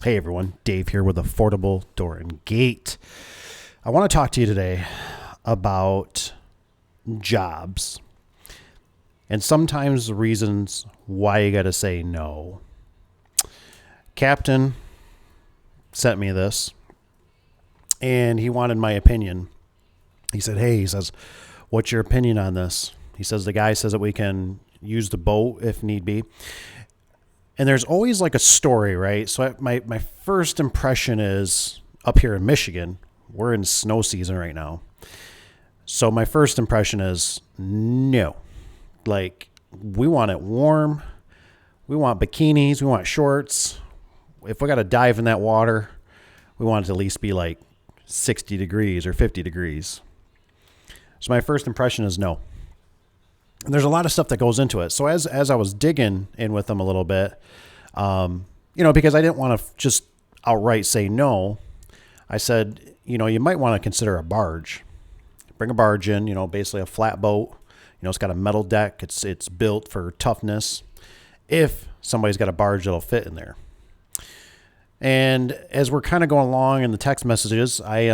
Hey everyone, Dave here with Affordable Door and Gate. I want to talk to you today about jobs and sometimes the reasons why you got to say no. Captain sent me this and he wanted my opinion. He said, he says, what's your opinion on this? He says, the guy says that we can use the boat if need be. And there's always like a story, right? So my first impression is up here in Michigan, we're in snow season right now. So my first impression is no. Like, we want it warm. We want bikinis. We want shorts. If we got to dive in that water, we want it to at least be like 60 degrees or 50 degrees. So my first impression is no. And there's a lot of stuff that goes into it. So as I was digging in with them a little bit, because I didn't want to just outright say no, I said, you might want to consider a barge. Bring a barge in, basically a flat boat. It's got a metal deck. It's built for toughness. If somebody's got a barge that'll fit in there. And as we're kind of going along in the text messages, I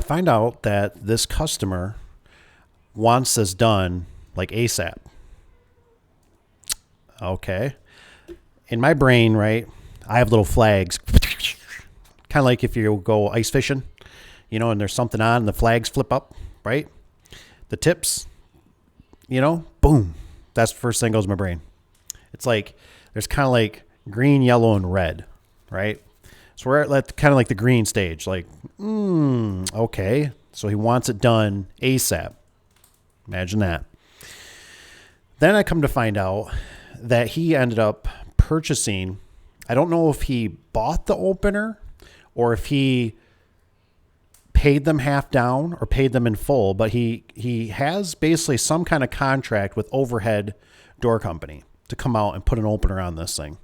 find out that this customer wants this done like ASAP. Okay. In my brain, right, I have little flags. Kind of like if you go ice fishing, and there's something on and the flags flip up, right? The tips, boom. That's the first thing that goes in my brain. It's like there's kind of like green, yellow, and red, right? So we're at kind of like the green stage. Like, okay. So he wants it done ASAP. Imagine that. Then I come to find out that he ended up purchasing, I don't know if he bought the opener or if he paid them half down or paid them in full, but he has basically some kind of contract with Overhead Door Company to come out and put an opener on this thing.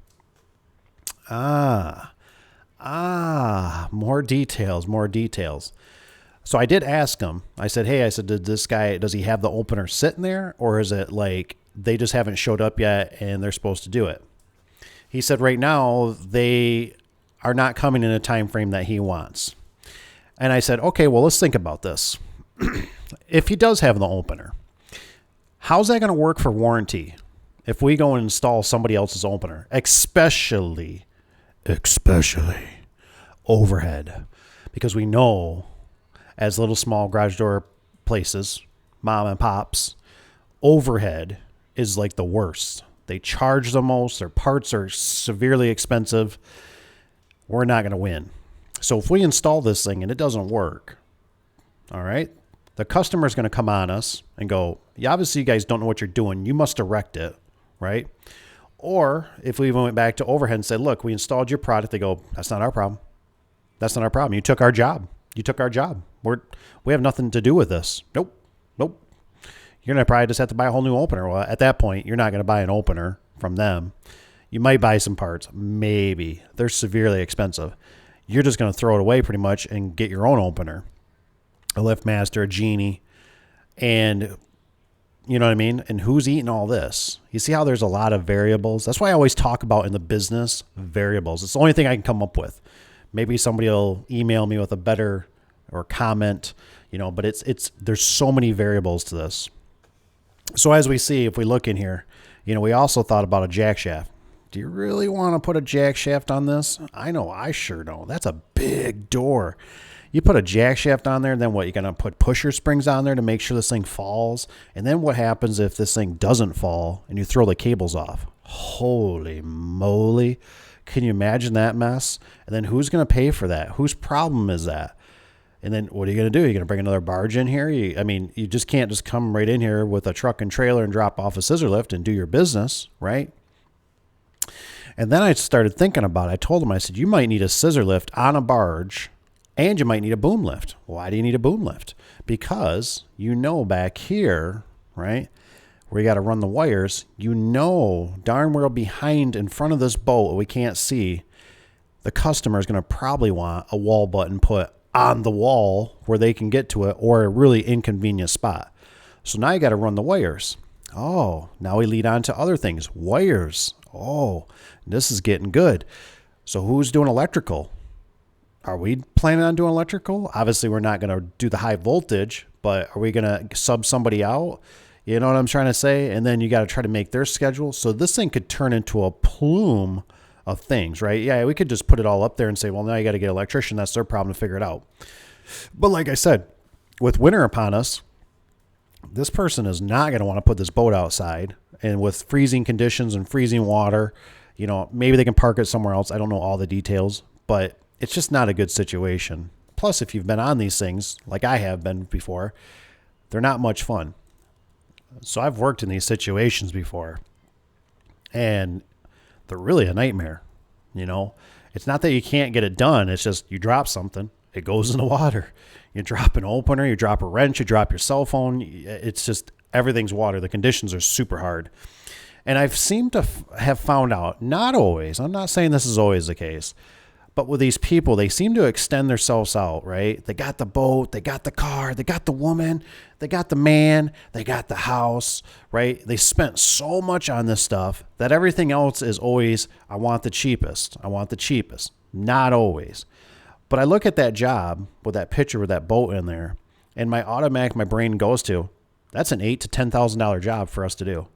More details. So I did ask him, I said, does he have the opener sitting there? Or is it like they just haven't showed up yet and they're supposed to do it? He said right now they are not coming in a time frame that he wants. And I said, okay, well, let's think about this. If he does have the opener, how's that going to work for warranty? If we go and install somebody else's opener, especially Overhead, because we know as little small garage door places, mom and pops, Overhead is like the worst. They charge the most. Their parts are severely expensive. We're not going to win. So if we install this thing and it doesn't work, all right, the customer is going to come on us and go, yeah, obviously you guys don't know what you're doing. You must direct it, right? Or if we even went back to Overhead and said, look, we installed your product, they go, that's not our problem. That's not our problem. You took our job. We have nothing to do with this. Nope. You're going to probably just have to buy a whole new opener. Well, at that point, you're not going to buy an opener from them. You might buy some parts. Maybe. They're severely expensive. You're just going to throw it away pretty much and get your own opener. A LiftMaster, a Genie. And you know what I mean? And who's eating all this? You see how there's a lot of variables? That's why I always talk about in the business variables. It's the only thing I can come up with. Maybe somebody will email me with a better or comment, but there's so many variables to this. So as we see, if we look in here, we also thought about a jack shaft. Do you really want to put a jack shaft on this? I know I sure don't. That's a big door. You put a jack shaft on there, then what? You're going to put pusher springs on there to make sure this thing falls. And then what happens if this thing doesn't fall and you throw the cables off? Holy moly. Can you imagine that mess? And then who's going to pay for that? Whose problem is that? And then what are you going to do? You're going to bring another barge in here? You just can't just come right in here with a truck and trailer and drop off a scissor lift and do your business, right? And then I started thinking about it. I told him, I said, you might need a scissor lift on a barge and you might need a boom lift. Why do you need a boom lift? Because back here, right, where you got to run the wires, darn well behind in front of this boat we can't see, the customer is going to probably want a wall button put on the wall where they can get to it, or a really inconvenient spot. So now you got to run the wires. Oh, now we lead on to other things. Wires. Oh, this is getting good. So who's doing electrical? Are we planning on doing electrical? Obviously, we're not going to do the high voltage, but are we going to sub somebody out? You know what I'm trying to say? And then you got to try to make their schedule. So this thing could turn into a plume of things, right? Yeah, we could just put it all up there and say, well, now you got to get an electrician. That's their problem to figure it out. But like I said, with winter upon us, this person is not going to want to put this boat outside. And with freezing conditions and freezing water, you know, maybe they can park it somewhere else. I don't know all the details, but it's just not a good situation. Plus, if you've been on these things, like I have been before, they're not much fun. So I've worked in these situations before, and they're really a nightmare. You know, it's not that you can't get it done. It's just you drop something, it goes in the water. You drop an opener, you drop a wrench, you drop your cell phone. It's just everything's water. The conditions are super hard. And I've seemed to have found out, not always, I'm not saying this is always the case, but with these people, they seem to extend themselves out, right? They got the boat, they got the car, they got the woman, they got the man, they got the house, right? They spent so much on this stuff that everything else is always, I want the cheapest. I want the cheapest. Not always. But I look at that job with that picture with that boat in there, and my brain goes to, that's an $8,000 to $10,000 job for us to do.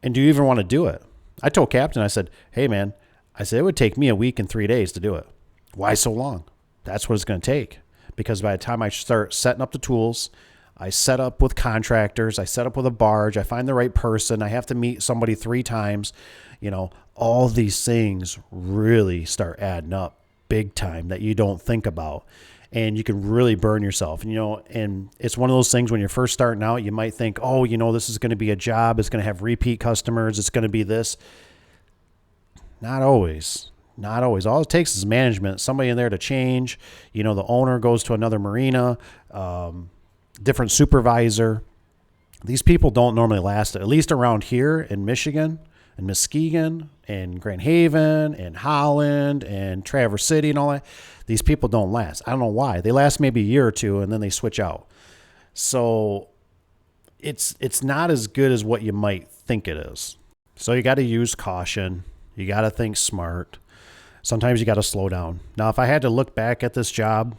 And do you even want to do it? I told Captain, I said, hey man, I said, it would take me a week and 3 days to do it. Why so long? That's what it's going to take. Because by the time I start setting up the tools, I set up with contractors, I set up with a barge, I find the right person, I have to meet somebody 3 times. You know, all these things really start adding up big time that you don't think about. And you can really burn yourself. You know, and it's one of those things when you're first starting out, you might think, oh, you know, this is going to be a job. It's going to have repeat customers. It's going to be this. Not always. Not always. All it takes is management, somebody in there to change. You know, the owner goes to another marina, different supervisor. These people don't normally last, at least around here in Michigan and Muskegon and Grand Haven and Holland and Traverse City and all that. These people don't last. I don't know why. They last maybe a year or two and then they switch out. So it's not as good as what you might think it is. So you got to use caution. You got to think smart. Sometimes you got to slow down. Now, if I had to look back at this job,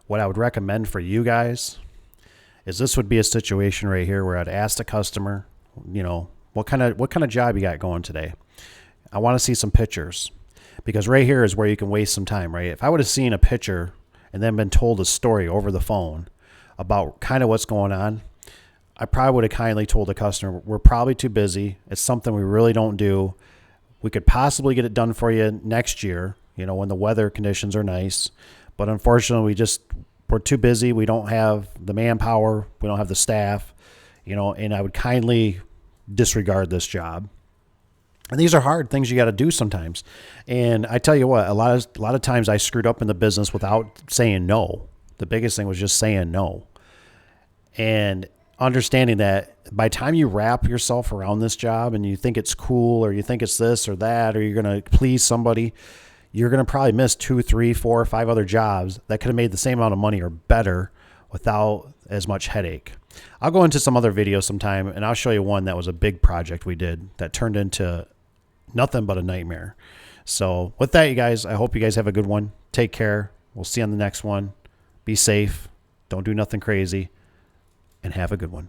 what I would recommend for you guys is this would be a situation right here where I'd ask the customer, you know, what kind of job you got going today? I want to see some pictures, because right here is where you can waste some time, right? If I would have seen a picture and then been told a story over the phone about kind of what's going on, I probably would have kindly told the customer, we're probably too busy. It's something we really don't do. We could possibly get it done for you next year, you know, when the weather conditions are nice. But unfortunately, we're too busy. We don't have the manpower. We don't have the staff, you know, and I would kindly disregard this job. And these are hard things you got to do sometimes. And I tell you what, a lot of times I screwed up in the business without saying no. The biggest thing was just saying no. And understanding that by the time you wrap yourself around this job and you think it's cool or you think it's this or that, or you're going to please somebody, you're going to probably miss 2, 3, 4, 5 other jobs that could have made the same amount of money or better without as much headache. I'll go into some other videos sometime and I'll show you one that was a big project we did that turned into nothing but a nightmare. So with that, you guys, I hope you guys have a good one. Take care. We'll see you on the next one. Be safe. Don't do nothing crazy. And have a good one.